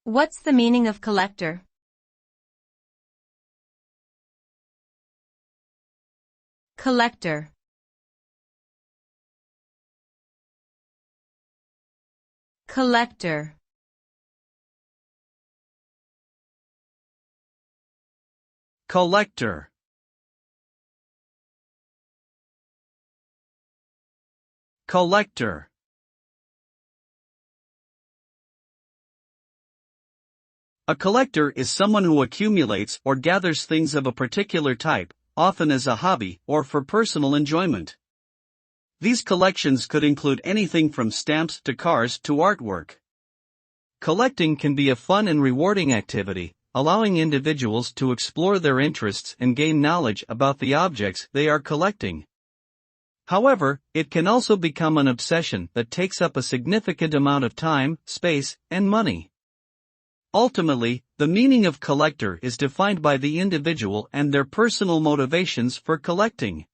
What's the meaning of collector? Collector. Collector. Collector. Collector. A collector is someone who accumulates or gathers things of a particular type, often as a hobby or for personal enjoyment. These collections could include anything from stamps to cars to artwork. Collecting can be a fun and rewarding activity, allowing individuals to explore their interests and gain knowledge about the objects they are collecting. However, it can also become an obsession that takes up a significant amount of time, space, and money. Ultimately, the meaning of collector is defined by the individual and their personal motivations for collecting.